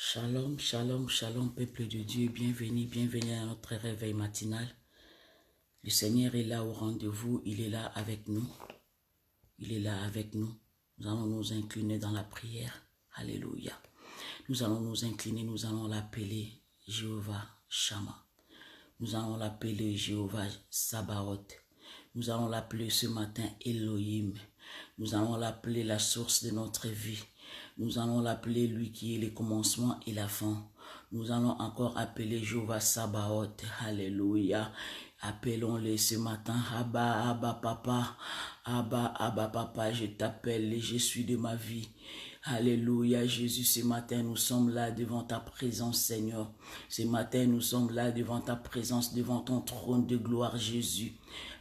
Shalom, shalom, shalom, peuple de Dieu, bienvenue à notre réveil matinal. Le Seigneur est là au rendez-vous, il est là avec nous. Il est là avec nous. Nous allons nous incliner dans la prière. Alléluia. Nous allons nous incliner, nous allons l'appeler Jéhovah Shammah. Nous allons l'appeler Jéhovah Sabaoth. Nous allons l'appeler ce matin Elohim. Nous allons l'appeler la source de notre vie. Nous allons l'appeler lui qui est le commencement et la fin. Nous allons encore appeler Jéhovah Sabaoth. Alléluia. Appelons-le ce matin. Abba, Abba, Papa. Abba, Abba, Papa, je t'appelle et je suis de ma vie. Alléluia, Jésus, ce matin, nous sommes là devant ta présence, Seigneur. Ce matin, nous sommes là devant ta présence, devant ton trône de gloire, Jésus.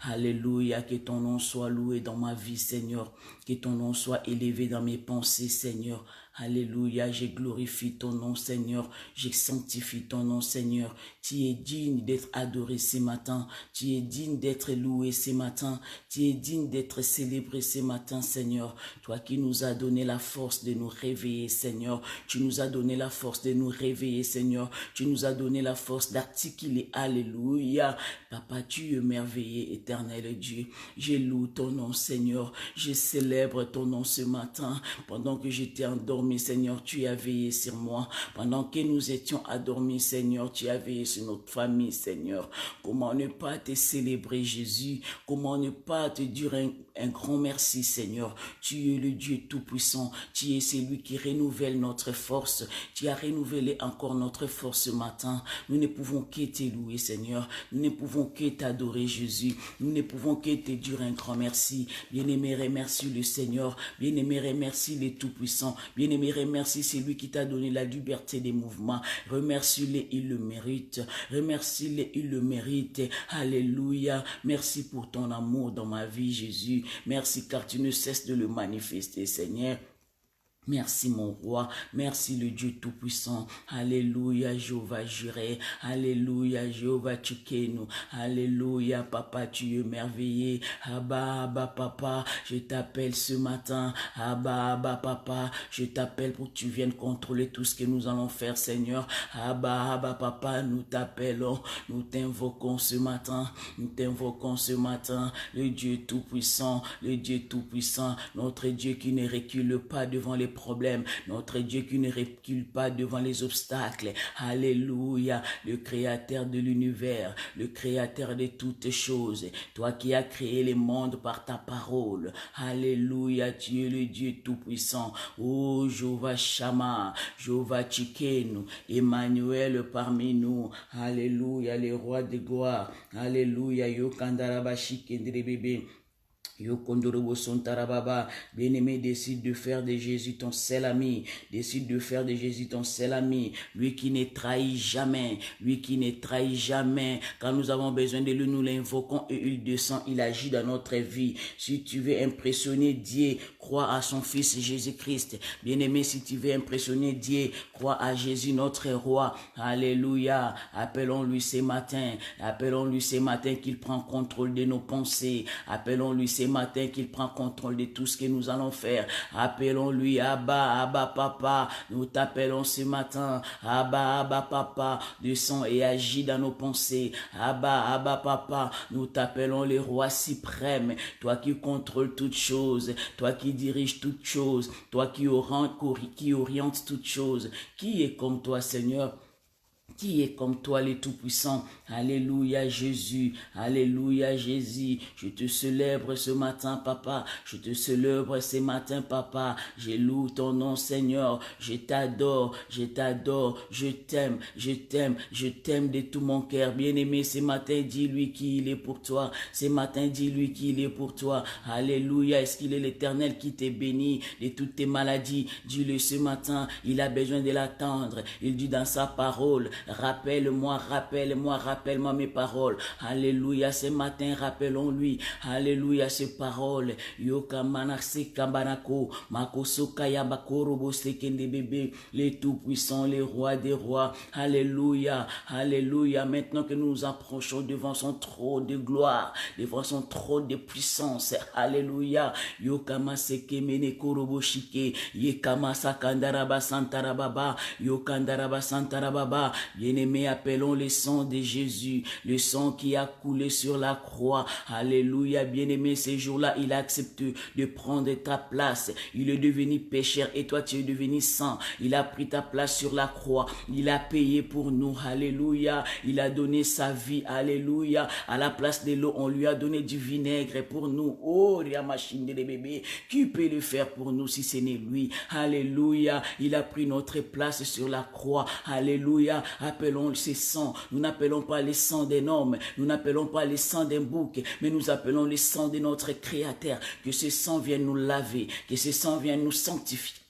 Alléluia, que ton nom soit loué dans ma vie, Seigneur. Que ton nom soit élevé dans mes pensées, Seigneur. Alléluia, je glorifie ton nom, Seigneur. Je sanctifie ton nom, Seigneur. Tu es digne d'être adoré ce matin. Tu es digne d'être loué ce matin. Tu es digne d'être célébré ce matin, Seigneur. Toi qui nous as donné la force de nous réveiller, Seigneur. Tu nous as donné la force de nous réveiller, Seigneur. Tu nous as donné la force d'articuler. Alléluia. Papa, tu es merveilleux, éternel Dieu. Je loue ton nom, Seigneur. Je célèbre ton nom ce matin. Pendant que j'étais endormi, Seigneur, tu as veillé sur moi. Pendant que nous étions endormis, Seigneur, tu as veillé sur notre famille, Seigneur. Comment ne pas te célébrer, Jésus? Comment ne pas te dire un grand merci, Seigneur? Tu es le Dieu Tout-Puissant. Tu es celui qui renouvelle notre force. Tu as renouvelé encore notre force ce matin. Nous ne pouvons que te louer, Seigneur. Nous ne pouvons que t'adorer, Jésus. Nous ne pouvons que te dire un grand merci. Bien-aimé, remercie le Seigneur. Bien-aimé, remercie le Tout-Puissant. Bien-aimé, remercie celui qui t'a donné la liberté des mouvements. Remercie-le, il le mérite. Remercie-le, il le mérite. Alléluia. Merci pour ton amour dans ma vie, Jésus. Merci car tu ne cesses de le manifester, Seigneur. Merci mon roi, merci le Dieu Tout-Puissant. Alléluia, Jéhovah Jireh. Alléluia, Jéhovah Tchikenu. Alléluia, Papa, tu es merveilleux. Abba, Abba, Papa, je t'appelle ce matin. Abba, Abba, Papa, je t'appelle pour que tu viennes contrôler tout ce que nous allons faire, Seigneur. Abba, Abba, Papa, nous t'appelons, nous t'invoquons ce matin. Nous t'invoquons ce matin, le Dieu Tout-Puissant, le Dieu Tout-Puissant, notre Dieu qui ne recule pas devant les problèmes, notre Dieu qui ne recule pas devant les obstacles. Alléluia, le créateur de l'univers, le créateur de toutes choses, toi qui as créé les mondes par ta parole. Alléluia, tu es le Dieu Tout-Puissant. Oh, Jéhovah Shammah, Jéhovah Tchikenu, Emmanuel parmi nous. Alléluia, le roi de gloire. Alléluia, Yokandarabashi Kendrebebe. Bien-aimé, décide de faire de Jésus ton seul ami. Décide de faire de Jésus ton seul ami. Lui qui ne trahit jamais. Lui qui ne trahit jamais. Quand nous avons besoin de lui, nous l'invoquons et il descend. Il agit dans notre vie. Si tu veux impressionner Dieu, crois à son Fils Jésus-Christ. Bien-aimé, si tu veux impressionner Dieu, crois à Jésus notre roi. Alléluia. Appelons-lui ce matin. Appelons-lui ce matin qu'il prend contrôle de nos pensées. Appelons-lui ce matin qu'il prend contrôle de tout ce que nous allons faire. Appelons-lui Abba, Abba Papa. Nous t'appelons ce matin. Abba, Abba Papa. Descends et agis dans nos pensées. Abba, Abba Papa. Nous t'appelons le roi suprême. Toi qui contrôles toutes choses. Toi qui diriges toutes choses. Toi qui oriente toutes choses. Qui est comme toi, Seigneur? Qui est comme toi, le Tout-Puissant? Alléluia, Jésus. Alléluia, Jésus. Je te célèbre ce matin, Papa. Je te célèbre ce matin, Papa. Je loue ton nom, Seigneur. Je t'adore, je t'adore. Je t'aime, je t'aime, je t'aime de tout mon cœur. Bien-aimé, ce matin, dis-lui qu'il est pour toi. Ce matin, dis-lui qu'il est pour toi. Alléluia. Est-ce qu'il est l'Éternel qui te bénit de toutes tes maladies? Dis-le ce matin. Il a besoin de l'attendre. Il dit dans sa parole, Rappelle-moi, rappelle-moi, rappelle-moi mes paroles. Alléluia, ce matin, rappelons-lui. Alléluia, ces paroles. Yokamana Sekabanako, Makosoka Yabakorobo Sekende bébé, les tout-puissants, les rois des rois. Alléluia, alléluia. Maintenant que nous nous approchons devant son trône de gloire, devant son trône de puissance. Alléluia. Yokama Sekemene Korobo Shike, Yekama Sakandaraba Santarababa, Yokandaraba Santarababa. Bien-aimés, appelons le sang de Jésus, le sang qui a coulé sur la croix. Alléluia, bien-aimé, ces jours-là, il a accepté de prendre ta place. Il est devenu pécheur et toi, tu es devenu saint. Il a pris ta place sur la croix. Il a payé pour nous. Alléluia, il a donné sa vie. Alléluia, à la place de l'eau, on lui a donné du vinaigre pour nous. Oh, la machine des bébés, qui peut le faire pour nous si ce n'est lui? Alléluia, il a pris notre place sur la croix. Alléluia, appelons ce sang. Nous n'appelons pas le sang d'un homme, nous n'appelons pas le sang d'un bouc, mais nous appelons le sang de notre Créateur. Que ce sang vienne nous laver, que ce sang vienne nous sanctifier,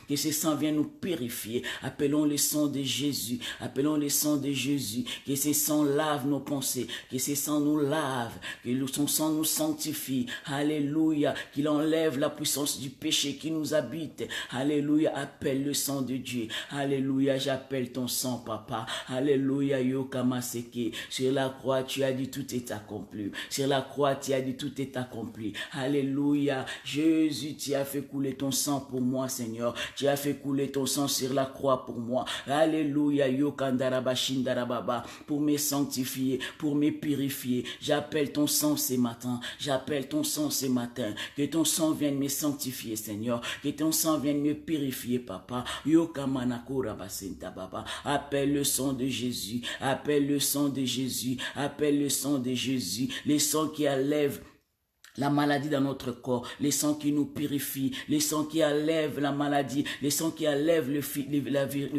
que ce sang vienne nous purifier. Appelons le sang de Jésus, appelons le sang de Jésus, que ce sang lave nos pensées, que ce sang nous lave, que son sang nous sanctifie. Alléluia, qu'il enlève la puissance du péché qui nous habite. Alléluia, appelle le sang de Dieu. Alléluia, j'appelle ton sang, papa. Alléluia, Yokamaseke. Sur la croix, tu as dit tout est accompli. Sur la croix, tu as dit tout est accompli. Alléluia, Jésus, tu as fait couler ton sang pour moi, Seigneur. Tu as fait couler ton sang sur la croix pour moi. Alléluia, Yokandarabashindarababa, pour me sanctifier, pour me purifier. J'appelle ton sang ce matin. J'appelle ton sang ce matin. Que ton sang vienne me sanctifier, Seigneur. Que ton sang vienne me purifier, papa. Yokamanakurabasenta, papa. Appelle le sang de Jésus. Appelle le sang de Jésus. Appelle le sang de Jésus. Le sang qui enlève la maladie dans notre corps, les sangs qui nous purifient, les sangs qui enlèvent la maladie, les sangs qui enlèvent le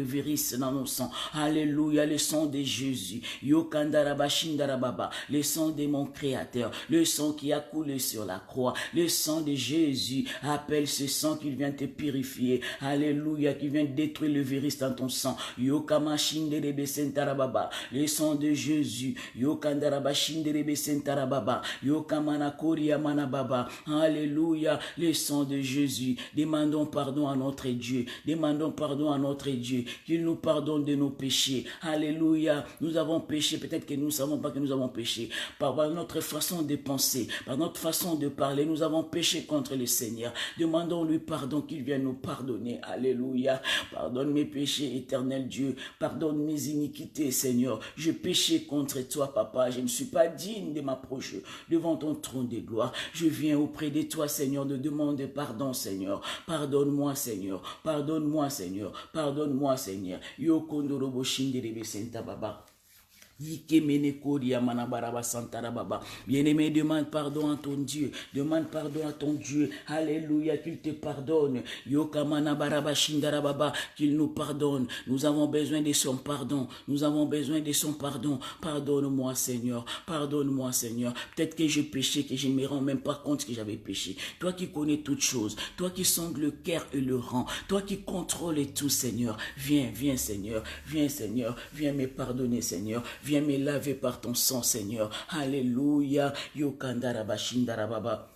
virus dans nos sangs. Alléluia, le sang de Jésus. Yokandarabashindarababa, le sang de mon Créateur, le sang qui a coulé sur la croix, le sang de Jésus. Appelle ce sang qui vient te purifier. Alléluia, qui vient détruire le virus dans ton sang. Yokamashinderebesentarababa, le sang de Jésus. Yokandarabashinderebesentarababa, Yokamanakoriama. Baba. Alléluia, le sang de Jésus. Demandons pardon à notre Dieu. Demandons pardon à notre Dieu. Qu'il nous pardonne de nos péchés. Alléluia, nous avons péché. Peut-être que nous ne savons pas que nous avons péché. Par notre façon de penser, par notre façon de parler, nous avons péché contre le Seigneur. Demandons-lui pardon, qu'il vienne nous pardonner. Alléluia. Pardonne mes péchés, éternel Dieu. Pardonne mes iniquités, Seigneur. Je péchais contre toi, papa. Je ne suis pas digne de m'approcher devant ton trône de gloire. Je viens auprès de toi, Seigneur, de demander pardon, Seigneur. Pardonne-moi, Seigneur. Pardonne-moi, Seigneur. Pardonne-moi, Seigneur. Yokondorobo shinderebe senta baba. Bien-aimé, demande pardon à ton Dieu. Demande pardon à ton Dieu. Alléluia, qu'il te pardonne. Qu'il nous pardonne. Nous avons besoin de son pardon. Nous avons besoin de son pardon. Pardonne-moi, Seigneur. Pardonne-moi, Seigneur. Peut-être que j'ai péché, que je ne me rends même pas compte que j'avais péché. Toi qui connais toutes choses. Toi qui sondes le cœur et le rang. Toi qui contrôles tout, Seigneur. Viens, viens, Seigneur. Viens, Seigneur. Viens me pardonner, Seigneur. Viens me laver par ton sang, Seigneur. Alléluia. Yokandarabashindarababa.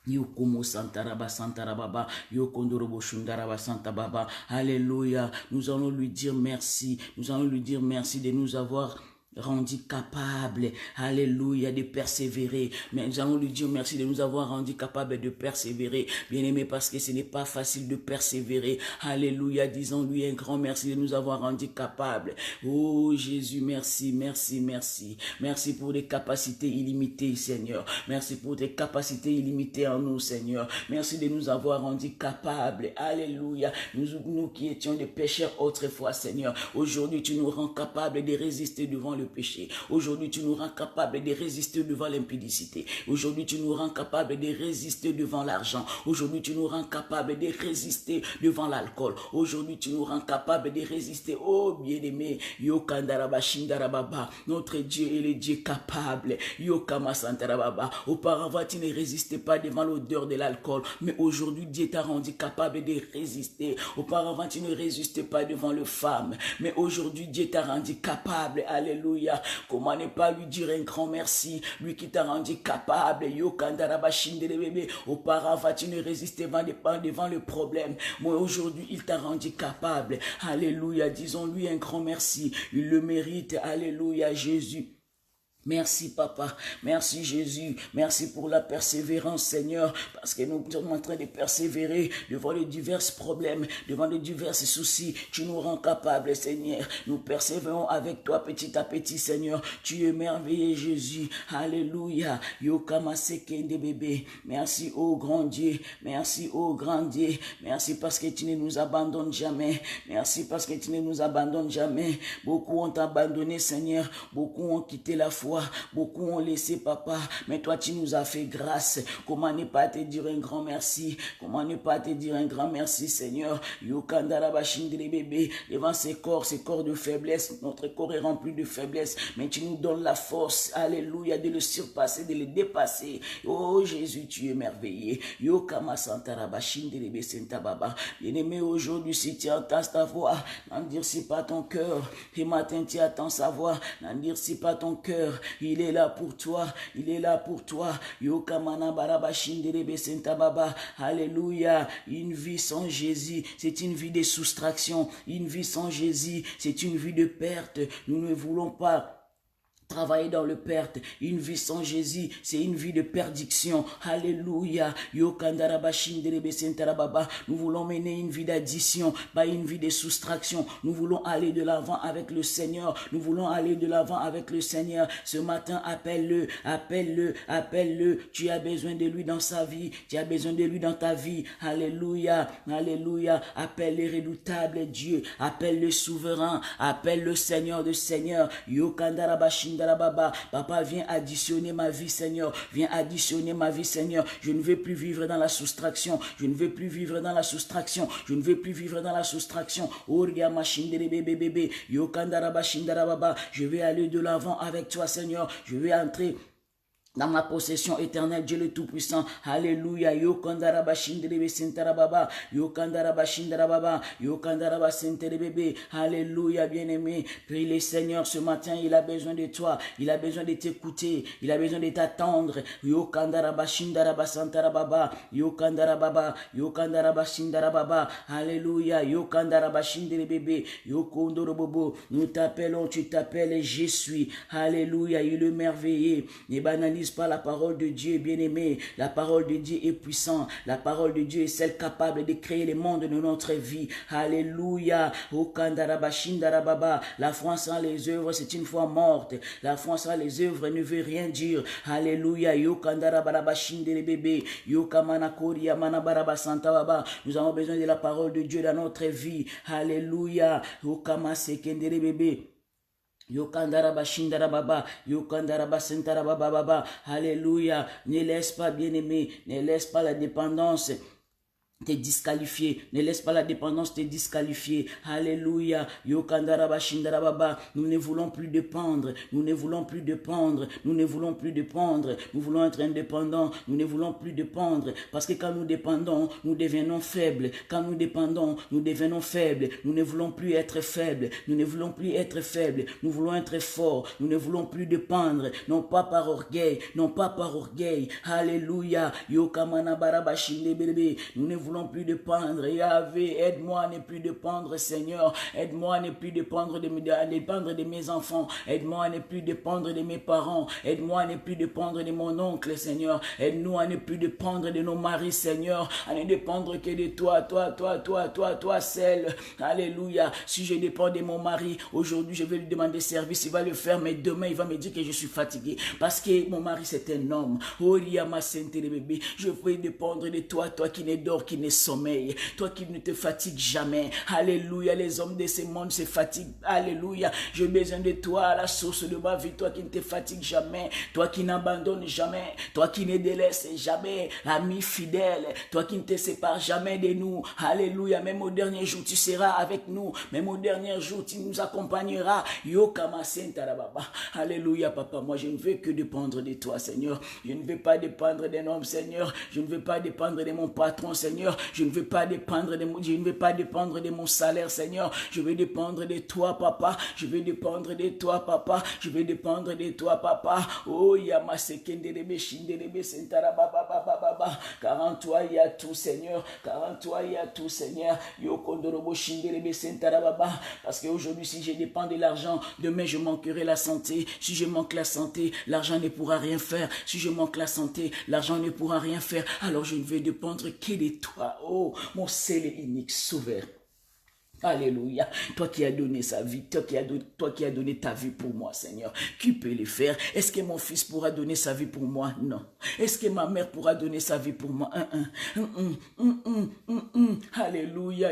Yokomo santaraba santarababa, yokondorobo shundaraba santababa. Alléluia. Nous allons lui dire merci. Nous allons lui dire merci de nous avoir rendu capable, alléluia, de persévérer. Mais nous allons lui dire merci de nous avoir rendu capable de persévérer, bien-aimé, parce que ce n'est pas facile de persévérer. Alléluia, disons-lui un grand merci de nous avoir rendu capable. Oh Jésus, merci, merci, merci. Merci pour des capacités illimitées, Seigneur. Merci pour tes capacités illimitées en nous, Seigneur. Merci de nous avoir rendu capables. Alléluia. Nous qui étions des pécheurs autrefois, Seigneur, aujourd'hui tu nous rends capables de résister devant le péché. Aujourd'hui, tu nous rends capables de résister devant l'impudicité. Aujourd'hui, tu nous rends capables de résister devant l'argent. Aujourd'hui, tu nous rends capables de résister devant l'alcool. Aujourd'hui, tu nous rends capables de résister. Oh, bien-aimé, Yokandarabashindarababa, notre Dieu est le Dieu capable. Yokamasantarababa. Auparavant, tu ne résistais pas devant l'odeur de l'alcool, mais aujourd'hui, Dieu t'a rendu capable de résister. Auparavant, tu ne résistais pas devant le femme, mais aujourd'hui, Dieu t'a rendu capable. Alléluia. Comment ne pas lui dire un grand merci, lui qui t'a rendu capable. Yokandarabashindelebebe. Auparavant, tu ne résistais pas devant le problème, mais aujourd'hui, il t'a rendu capable. Alléluia. Disons-lui un grand merci. Il le mérite. Alléluia, Jésus. Merci papa, merci Jésus, merci pour la persévérance Seigneur, parce que nous sommes en train de persévérer devant les divers problèmes, devant les divers soucis. Tu nous rends capables Seigneur, nous persévérons avec toi petit à petit Seigneur. Tu es merveilleux Jésus, alléluia. Yokamasekende bébé, merci ô grand Dieu, merci ô grand Dieu, merci parce que tu ne nous abandonnes jamais, merci parce que tu ne nous abandonnes jamais. Beaucoup ont abandonné Seigneur, beaucoup ont quitté la foi. Beaucoup ont laissé papa, mais toi tu nous as fait grâce. Comment ne pas te dire un grand merci? Comment ne pas te dire un grand merci Seigneur? Yokandarabashindre bébé, devant ces corps de faiblesse, notre corps est rempli de faiblesse, mais tu nous donnes la force, alléluia, de le surpasser, de le dépasser. Oh Jésus, tu es merveilleux. Yokamasantarabashindre bébé sentababa. Bien-aimé, aujourd'hui si tu entends ta voix, n'endurcis pas ton cœur. Ce matin tu attends sa voix, n'endurcis pas ton cœur. Il est là pour toi, il est là pour toi. Yokamana barabashindere senta baba. Alléluia. Une vie sans Jésus, c'est une vie de soustraction. Une vie sans Jésus, c'est une vie de perte. Nous ne voulons pas travailler dans le perte. Une vie sans Jésus, c'est une vie de perdition. Alléluia. Nous voulons mener une vie d'addition, pas une vie de soustraction. Nous voulons aller de l'avant avec le Seigneur. Nous voulons aller de l'avant avec le Seigneur. Ce matin, appelle-le, appelle-le, appelle-le. Tu as besoin de lui dans sa vie. Tu as besoin de lui dans ta vie. Alléluia. Alléluia. Appelle le redoutable Dieu. Appelle le souverain. Appelle le Seigneur de Seigneur. Papa, viens additionner ma vie, Seigneur. Viens additionner ma vie, Seigneur. Je ne veux plus vivre dans la soustraction. Je ne veux plus vivre dans la soustraction. Je ne veux plus vivre dans la soustraction. Je vais aller de l'avant avec toi, Seigneur. Je vais entrer dans ma possession éternelle, Dieu le Tout-Puissant. Alléluia. Yokandarabashindrebe sentarababa. Yokandarabashindarababa. Yokandarabasentrebebe. Alléluia, bien-aimé. Prie le Seigneur ce matin. Il a besoin de toi. Il a besoin de t'écouter. Il a besoin de t'attendre. Yokandarabashindarababa. Yokandarababa. Yokandarabashindarababa. Alléluia. Yokandarabashindrebebe. Yokondorobobo. Nous t'appelons, tu t'appelles, je suis. Alléluia. Il est merveilleux. Ne banalise pas la parole de Dieu, bien-aimé. La parole de Dieu est puissante. La parole de Dieu est celle capable de créer le monde de notre vie. Alléluia. La foi sans les œuvres, c'est une foi morte. La foi sans les œuvres ne veut rien dire. Alléluia. Nous avons besoin de la parole de Dieu dans notre vie. Alléluia. Yokandarabashindarababa, Yokandarabasentarabababa. Alléluia. Ne laisse pas, bien-aimé, ne laisse pas la dépendance te disqualifier. Ne laisse pas la dépendance te disqualifier. Alléluia. Yokandarabashindarababa. Nous ne voulons plus dépendre. Nous ne voulons plus dépendre. Nous ne voulons plus dépendre. Nous voulons être indépendants. Nous ne voulons plus dépendre. Parce que quand nous dépendons, nous devenons faibles. Quand nous dépendons, nous devenons faibles. Nous ne voulons plus être faibles. Nous ne voulons plus être faibles. Nous voulons être forts. Nous ne voulons plus dépendre. Non pas par orgueil. Non pas par orgueil. Alléluia. Yokamana barabashindebebe. Nous ne voulons plus dépendre. Yahvé, aide-moi à ne plus dépendre, Seigneur. Aide-moi à ne plus dépendre de mes enfants. Aide-moi à ne plus dépendre de mes parents. Aide-moi à ne plus dépendre de mon oncle, Seigneur. Aide-nous à ne plus dépendre de nos maris, Seigneur. À ne dépendre que de toi, toi seul. Alléluia. Si je dépends de mon mari, aujourd'hui je vais lui demander service, il va le faire, mais demain il va me dire que je suis fatigué. Parce que mon mari c'est un homme. Oh, je veux dépendre de toi, toi qui ne dors, qui ne sommeille, toi qui ne te fatigues jamais. Alléluia, les hommes de ce monde se fatiguent. Alléluia, j'ai besoin de toi à la source de ma vie, toi qui ne te fatigues jamais, toi qui n'abandonnes jamais, toi qui ne délaisses jamais, ami fidèle, toi qui ne te sépares jamais de nous. Alléluia, même au dernier jour, tu seras avec nous. Même au dernier jour, tu nous accompagneras. Alléluia, papa, moi je ne veux que dépendre de toi, Seigneur. Je ne veux pas dépendre d'un homme, Seigneur. Je ne veux pas dépendre de mon patron, Seigneur. Je ne veux pas dépendre de mon salaire, Seigneur. Je veux dépendre de toi, papa. Je veux dépendre de toi, papa. Je veux dépendre de toi, papa. Oh, Yamasekenderebe, Shinderebe, Sentara, baba, baba, baba. Car en toi, il y a tout, Seigneur. Car en toi, il y a tout, Seigneur. Yokondorobo, Shinderebe, Sentara, baba. Parce qu'aujourd'hui, si je dépends de l'argent, demain, je manquerai la santé. Si je manque la santé, l'argent ne pourra rien faire. Si je manque la santé, l'argent ne pourra rien faire. Alors, je ne veux dépendre que de toi. Oh, mon seul et unique sauveur. Alléluia, toi qui as donné sa vie, toi qui as donné ta vie pour moi, Seigneur, qui peut le faire? Est-ce que mon fils pourra donner sa vie pour moi? Non. Est-ce que ma mère pourra donner sa vie pour moi? Alléluia,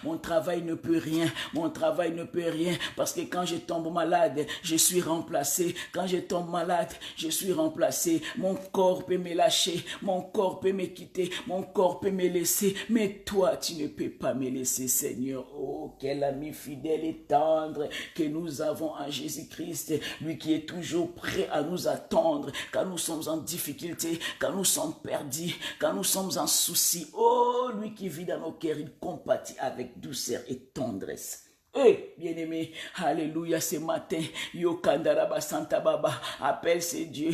mon travail ne peut rien, mon travail ne peut rien, parce que quand je tombe malade, je suis remplacé. Quand je tombe malade, je suis remplacé. Mon corps peut me lâcher, mon corps peut me quitter, mon corps peut me laisser, mais toi, tu ne peux pas me laisser, Seigneur. Oh, quel ami fidèle et tendre que nous avons en Jésus-Christ, lui qui est toujours prêt à nous attendre quand nous sommes en difficulté, quand nous sommes perdus, quand nous sommes en souci. Oh, lui qui vit dans nos cœurs, il compatit avec douceur et tendresse. Hey, bien-aimé, alléluia, ce matin, Yokandaraba Santa Baba, appelle ces dieux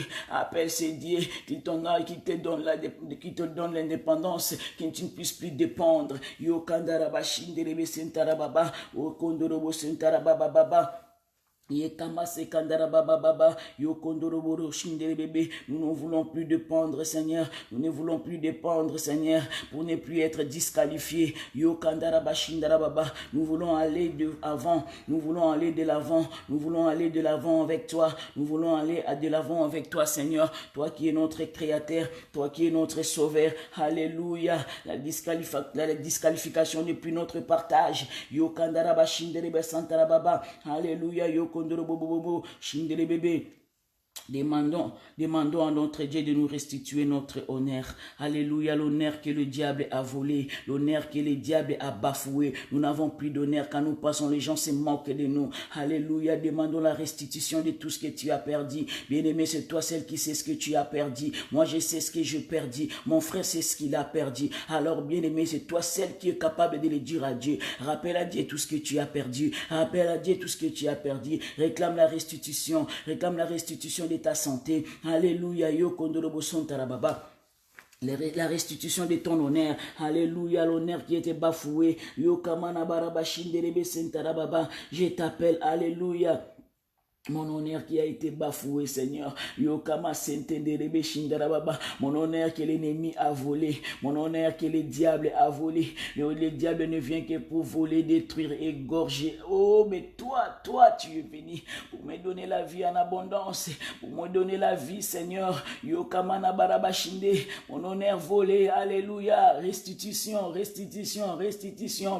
qui te donnent l'indépendance, que tu ne puisses plus dépendre. Yokandaraba Shinderebe Sentarababa, Okondorobo Sentarababa Baba. Nous ne voulons plus dépendre, Seigneur. Nous ne voulons plus dépendre, Seigneur, pour ne plus être disqualifiés. Nous voulons aller de avant. Nous voulons aller de l'avant. Nous voulons aller de l'avant avec toi. Nous voulons aller de l'avant avec toi, Seigneur. Toi qui es notre créateur. Toi qui es notre sauveur. Alléluia. La disqualification n'est plus notre partage. Alléluia. Demandons à notre Dieu de nous restituer notre honneur. Alléluia, l'honneur que le diable a volé, l'honneur que le diable a bafoué. Nous n'avons plus d'honneur. Quand nous passons, les gens se moquent de nous. Alléluia, demandons la restitution de tout ce que tu as perdu. Bien-aimé, c'est toi celle qui sait ce que tu as perdu. Moi, je sais ce que je perdis. Mon frère sait ce qu'il a perdu. Alors, bien-aimé, c'est toi celle qui est capable de le dire à Dieu. Rappelle à Dieu tout ce que tu as perdu. Rappelle à Dieu tout ce que tu as perdu. Réclame la restitution. Réclame la restitution de ta santé. Alléluia, Yokondorobo Sontarababa. La restitution de ton honneur. Alléluia, l'honneur qui était bafoué. Yokamana Baraba Shinderebe Sentarababa. Je t'appelle, alléluia. Mon honneur qui a été bafoué, Seigneur. Yokama Sentenderebe Shindarababa. Mon honneur que l'ennemi a volé. Mon honneur que le diable a volé. Le diable ne vient que pour voler, détruire, égorger. Oh, mais toi, tu es venu pour me donner la vie en abondance. Pour me donner la vie, Seigneur. Yokama Nabaraba Shinde. Mon honneur volé. Alléluia. Restitution.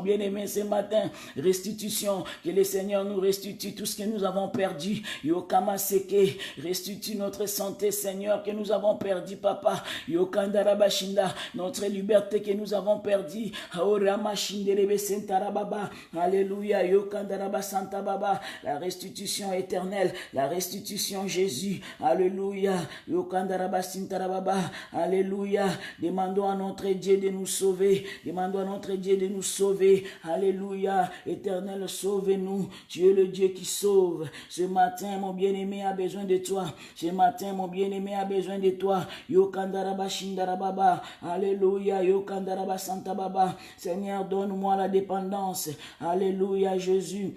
Bien-aimé ce matin. Restitution. Que le Seigneur nous restitue tout ce que nous avons perdu. Yokama Seke, restitue notre santé, Seigneur, que nous avons perdu, Papa. Yokandarabashinda, notre liberté que nous avons perdu. Aorama Shinderebe Sentarababa. Alléluia. Yokandaraba Santa Baba. La restitution éternelle, la restitution Jésus. Alléluia. Yokandaraba Sintarababa. Alléluia. Demandons à notre Dieu de nous sauver. Demandons à notre Dieu de nous sauver. Alléluia. Éternel, sauve-nous. Tu es le Dieu qui sauve. Ce matin, mon bien-aimé a besoin de toi. Ce matin, mon bien-aimé a besoin de toi. Yokandaraba Shindarababa. Alléluia. Yokandaraba Santa Baba. Seigneur, donne-moi la dépendance. Alléluia, Jésus.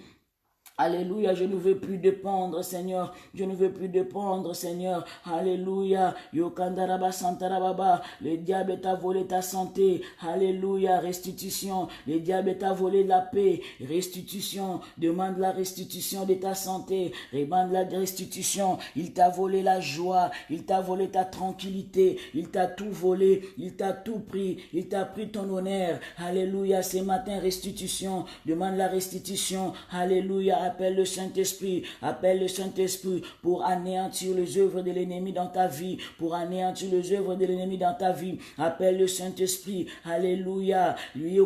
Alléluia, je ne veux plus dépendre, Seigneur. Je ne veux plus dépendre, Seigneur. Alléluia. Yokandaraba Santarababa. Le diable t'a volé ta santé. Alléluia. Restitution. Le diable t'a volé la paix. Restitution. Demande la restitution de ta santé. Demande la restitution. Il t'a volé la joie. Il t'a volé ta tranquillité. Il t'a tout volé. Il t'a tout pris. Il t'a pris ton honneur. Alléluia. Ce matin, restitution. Demande la restitution. Alléluia. Appelle le Saint-Esprit, appelle le Saint-Esprit pour anéantir les œuvres de l'ennemi dans ta vie, pour anéantir les œuvres de l'ennemi dans ta vie. Appelle le Saint-Esprit, alléluia. Lui,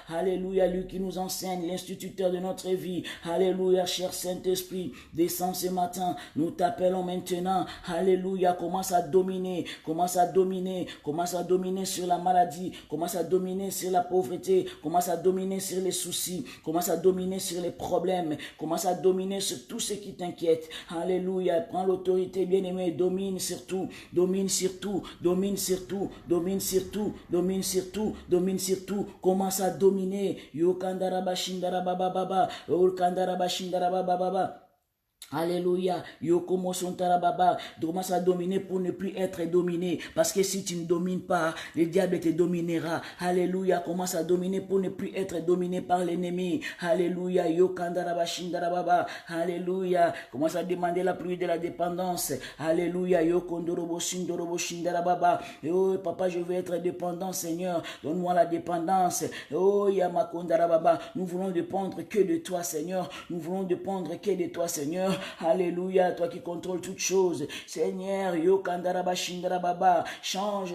alléluia, lui qui nous enseigne, l'instituteur de notre vie. Alléluia, cher Saint-Esprit, descends ce matin, nous t'appelons maintenant. Alléluia, commence à dominer, commence à dominer, commence à dominer sur la maladie, commence à dominer sur la pauvreté, commence à dominer sur les soucis, commence à dominer sur les problèmes, commence à dominer sur tout ce qui t'inquiète. Alléluia, prends l'autorité, bien-aimé, domine sur tout, domine sur tout, domine sur tout, domine sur tout, domine sur tout, domine sur tout, commence à dominer. Yokandaraba Shindarababa, Yokandaraba Shindarababa. Alléluia, Yokomo Sontarababa, commence à dominer pour ne plus être dominé, parce que si tu ne domines pas, le diable te dominera. Alléluia, commence à dominer pour ne plus être dominé par l'ennemi. Alléluia, Yokandaraba Shindarababa, alléluia, commence à demander la pluie de la dépendance. Alléluia, Yokondorobo Shindorobo Shindarababa. Oh papa, je veux être dépendant, Seigneur, donne-moi la dépendance. Oh Yamakondarababa, nous voulons dépendre que de toi, Seigneur, nous voulons dépendre que de toi, Seigneur. Alléluia, toi qui contrôles toutes choses. Seigneur, Yokandaraba Shindarababa, change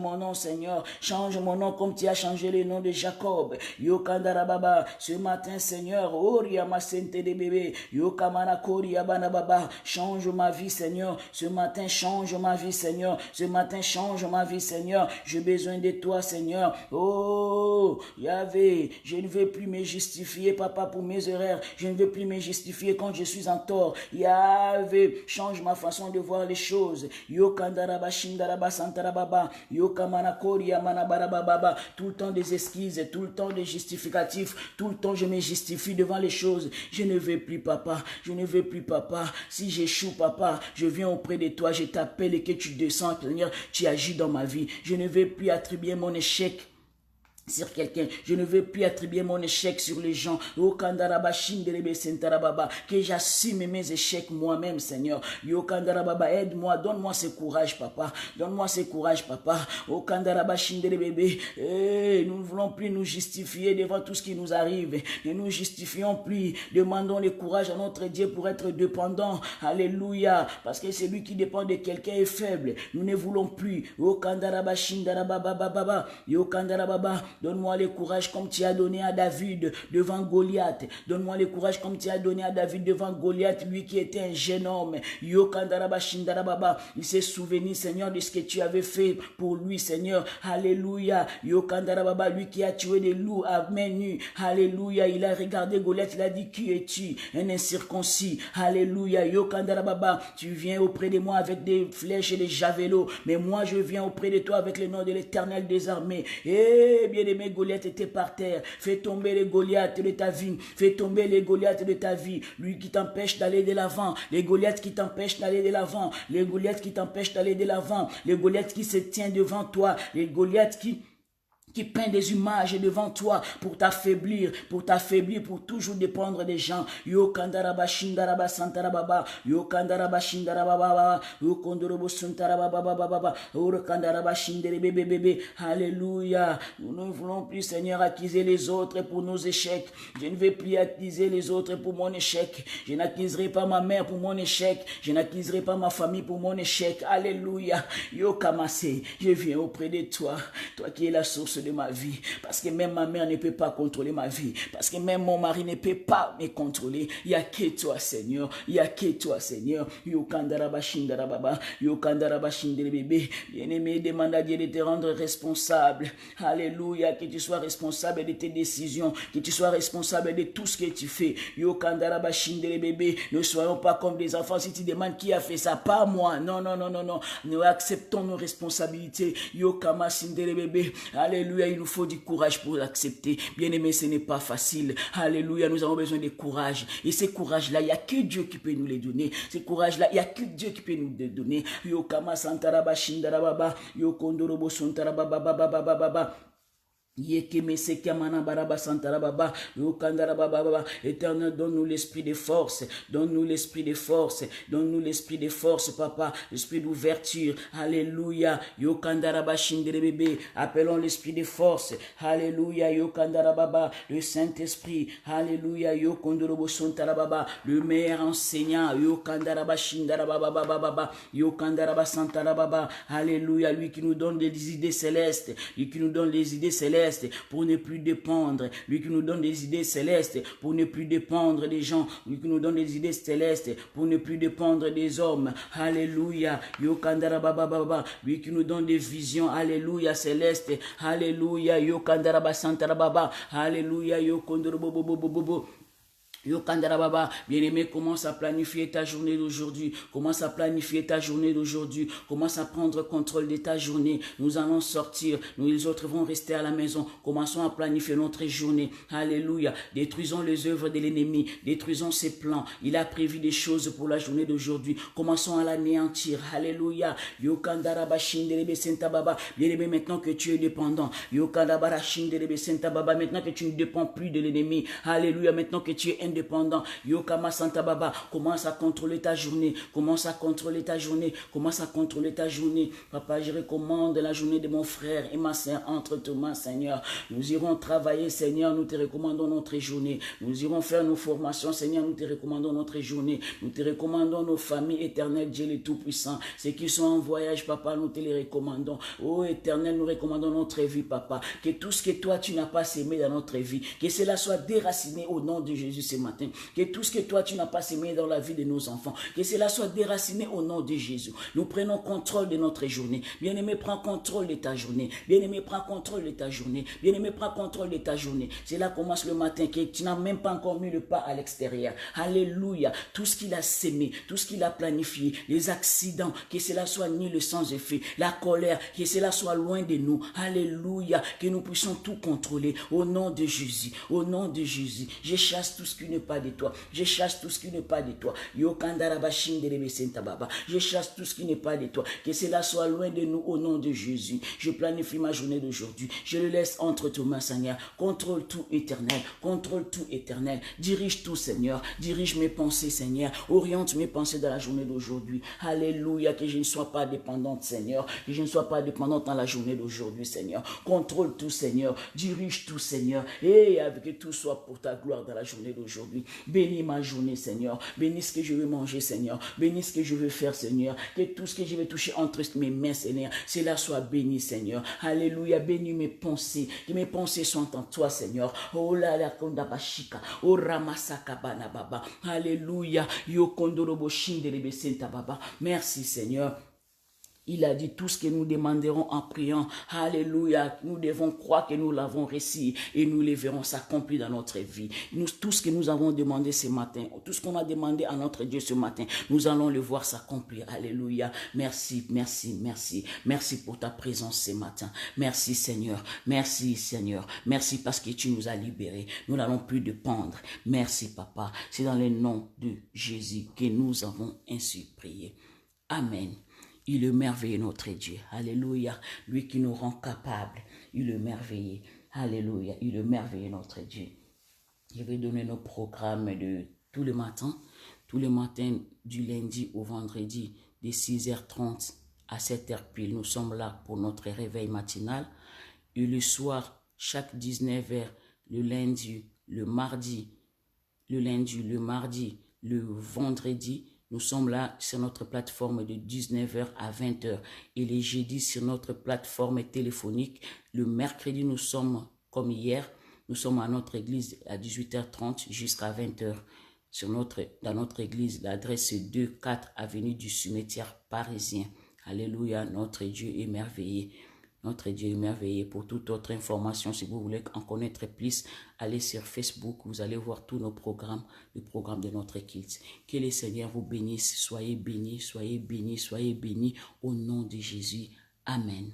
mon nom, Seigneur. Change mon nom comme tu as changé le nom de Jacob. Yokandarababa, ce matin, Seigneur, Oriama Sente de bébé, Yokamana Koria Banababa, change ma vie, Seigneur. Ce matin, change ma vie, Seigneur. Ce matin, change ma vie, Seigneur. J'ai besoin de toi, Seigneur. Oh, Yahvé, je ne veux plus me justifier, papa, pour mes erreurs. Je ne veux plus me justifier quand je suis en tort. Yahvé, change ma façon de voir les choses. Yokandaraba Shindaraba Santarababa, Yokamana Koria Manabarababa, tout le temps des excuses, tout le temps des justificatifs, tout le temps je me justifie devant les choses. Je ne veux plus, papa, je ne veux plus, papa. Si j'échoue, papa, je viens auprès de toi, je t'appelle et que tu descends, Seigneur, tu agis dans ma vie. Je ne veux plus attribuer mon échec sur quelqu'un, je ne veux plus attribuer mon échec sur les gens. Que j'assume mes échecs moi-même, Seigneur. Aide-moi, donne-moi ce courage, papa. Donne-moi ce courage, papa. Nous ne voulons plus nous justifier devant tout ce qui nous arrive. Ne nous justifions plus. Demandons le courage à notre Dieu pour être dépendant. Alléluia. Parce que celui qui dépend de quelqu'un est faible. Nous ne voulons plus. Donne-moi le courage comme tu as donné à David devant Goliath. Donne-moi le courage comme tu as donné à David devant Goliath, lui qui était un jeune homme. Il s'est souvenu, Seigneur, de ce que tu avais fait pour lui, Seigneur. Alléluia. Lui qui a tué des loups à main nue. Alléluia. Il a regardé Goliath, il a dit, qui es-tu? Un incirconcis. Alléluia. Tu viens auprès de moi avec des flèches et des javelots, mais moi je viens auprès de toi avec le nom de l'Éternel des armées. Eh bien, mes Goliath étaient par terre. Fais tomber les Goliaths de ta vie. Fais tomber les Goliaths de ta vie. Lui qui t'empêche d'aller de l'avant. Les Goliaths qui t'empêchent d'aller de l'avant. Les Goliaths qui t'empêchent d'aller de l'avant. Les Goliaths qui se tiennent devant toi. Les Goliaths qui peint des images devant toi pour t'affaiblir, pour toujours dépendre des gens. Yokandaraba Shindaraba Santarababa, Yokandaraba Shindarababa, Yokondorobo Suntarababa, Yokandaraba Shinderebebebe. Alléluia. Nous ne voulons plus, Seigneur, accuser les autres pour nos échecs. Je ne vais plus accuser les autres pour mon échec. Je n'accuserai pas ma mère pour mon échec. Je n'accuserai pas ma famille pour mon échec. Alléluia. Yokamase, je viens auprès de toi, toi qui es la source de ma vie, parce que même ma mère ne peut pas contrôler ma vie, parce que même mon mari ne peut pas me contrôler. Il n'y a que toi, Seigneur. Il n'y a que toi, Seigneur. Yokandaraba Shindarababa, Yokandaraba Shinderebebe. Bien-aimé, demande à Dieu de te rendre responsable. Alléluia. Que tu sois responsable de tes décisions, que tu sois responsable de tout ce que tu fais. Yokandaraba Shinderebebe. Ne soyons pas comme des enfants. Si tu demandes qui a fait ça, pas moi. Non. Nous acceptons nos responsabilités. Yokama Shinderebebe. Alléluia. Alléluia, il nous faut du courage pour l'accepter. Bien-aimé, ce n'est pas facile. Alléluia, nous avons besoin de courage. Et ces courages-là, il n'y a que Dieu qui peut nous les donner. Ces courages-là, il n'y a que Dieu qui peut nous les donner. Yo kama santaraba shindarababa, yo kondorobo santarababa baba baba baba. Éternel, donne-nous l'esprit de force, donne-nous l'esprit de force, donne-nous l'esprit de force, papa, l'esprit d'ouverture, alléluia, appelons l'esprit de force, alléluia, le Saint-Esprit, alléluia, le meilleur enseignant, alléluia, lui qui nous donne des idées célestes, lui qui nous donne des idées célestes, pour ne plus dépendre, lui qui nous donne des idées célestes pour ne plus dépendre des gens, lui qui nous donne des idées célestes pour ne plus dépendre des hommes, alléluia, lui qui nous donne des visions, alléluia, célestes, alléluia, alléluia, bien-aimé, commence à planifier ta journée d'aujourd'hui. Commence à planifier ta journée d'aujourd'hui. Commence à prendre contrôle de ta journée. Nous allons sortir. Nous, les autres, vont rester à la maison. Commençons à planifier notre journée. Alléluia. Détruisons les œuvres de l'ennemi. Détruisons ses plans. Il a prévu des choses pour la journée d'aujourd'hui. Commençons à l'anéantir. Alléluia. Bien-aimé, maintenant que tu es dépendant. Maintenant que tu ne dépends plus de l'ennemi. Alléluia. Maintenant que tu es indépendant, Yokama Santa Baba, commence à contrôler ta journée, commence à contrôler ta journée, commence à contrôler ta journée. Papa, je recommande la journée de mon frère et ma sœur entre tes mains, Seigneur. Nous irons travailler, Seigneur, nous te recommandons notre journée. Nous irons faire nos formations, Seigneur, nous te recommandons notre journée. Nous te recommandons nos familles éternelles, Dieu le Tout-Puissant. Ceux qui sont en voyage, Papa, nous te les recommandons. Oh Éternel, nous recommandons notre vie, Papa. Que tout ce que toi, tu n'as pas sémé dans notre vie, que cela soit déraciné au nom de Jésus ce matin. Que tout ce que toi, tu n'as pas sémé dans la vie de nos enfants, que cela soit déraciné au nom de Jésus. Nous prenons contrôle de notre journée. Bien-aimé, prends contrôle de ta journée. Bien-aimé, prends contrôle de ta journée. Bien-aimé, prends contrôle de ta journée. Cela commence le matin, que tu n'as même pas encore mis le pas à l'extérieur. Alléluia. Tout ce qu'il a sémé, tout ce qu'il a planifié, les accidents, que cela soit nul sans effet. La colère, que cela soit loin de nous. Alléluia. Que nous puissions tout contrôler au nom de Jésus. Au nom de Jésus. Je chasse tout ce qui n'est pas de toi. Je chasse tout ce qui n'est pas de toi. Je chasse tout ce qui n'est pas de toi. Que cela soit loin de nous au nom de Jésus. Je planifie ma journée d'aujourd'hui. Je le laisse entre tes mains, Seigneur. Contrôle tout éternel. Contrôle tout éternel. Dirige tout, Seigneur. Dirige mes pensées, Seigneur. Oriente mes pensées dans la journée d'aujourd'hui. Alléluia. Que je ne sois pas dépendante, Seigneur. Que je ne sois pas dépendante dans la journée d'aujourd'hui, Seigneur. Contrôle tout, Seigneur. Dirige tout, Seigneur. Et avec que tout soit pour ta gloire dans la journée d'aujourd'hui. Bénis ma journée, Seigneur. Bénis ce que je veux manger, Seigneur. Bénis ce que je veux faire, Seigneur. Que tout ce que je vais toucher entre mes mains, Seigneur, cela soit béni, Seigneur. Alléluia. Bénis mes pensées. Que mes pensées soient en toi, Seigneur. Oh là là, kondabashika. Oh ramasaka banababa. Alléluia. Yo kondorobo shindelebe senta baba. Merci, Seigneur. Il a dit tout ce que nous demanderons en priant. Alléluia. Nous devons croire que nous l'avons reçu et nous les verrons s'accomplir dans notre vie. Tout ce que nous avons demandé ce matin, tout ce qu'on a demandé à notre Dieu ce matin, nous allons le voir s'accomplir. Alléluia. Merci, merci, merci. Merci pour ta présence ce matin. Merci Seigneur. Merci Seigneur. Merci parce que tu nous as libérés. Nous n'allons plus dépendre. Merci Papa. C'est dans le nom de Jésus que nous avons ainsi prié. Amen. Il est merveilleux notre Dieu. Alléluia. Lui qui nous rend capables. Il est merveilleux. Alléluia. Il est merveilleux notre Dieu. Je vais donner nos programmes de tous les matins. Tous les matins du lundi au vendredi de 6h30 à 7h pile. Nous sommes là pour notre réveil matinal. Et le soir, chaque 19h, le lundi, le mardi, le vendredi, nous sommes là sur notre plateforme de 19h à 20h et les jeudis sur notre plateforme téléphonique. Le mercredi, nous sommes comme hier, nous sommes à notre église à 18h30 jusqu'à 20h. Dans notre église, l'adresse est 2-4 avenue du Cimetière Parisien. Alléluia, notre Dieu est merveilleux. Notre Dieu est merveilleux. Pour toute autre information, si vous voulez en connaître plus, allez sur Facebook, vous allez voir tous nos programmes, le programme de notre culte. Que le Seigneur vous bénisse. Soyez bénis, soyez bénis, soyez bénis au nom de Jésus. Amen.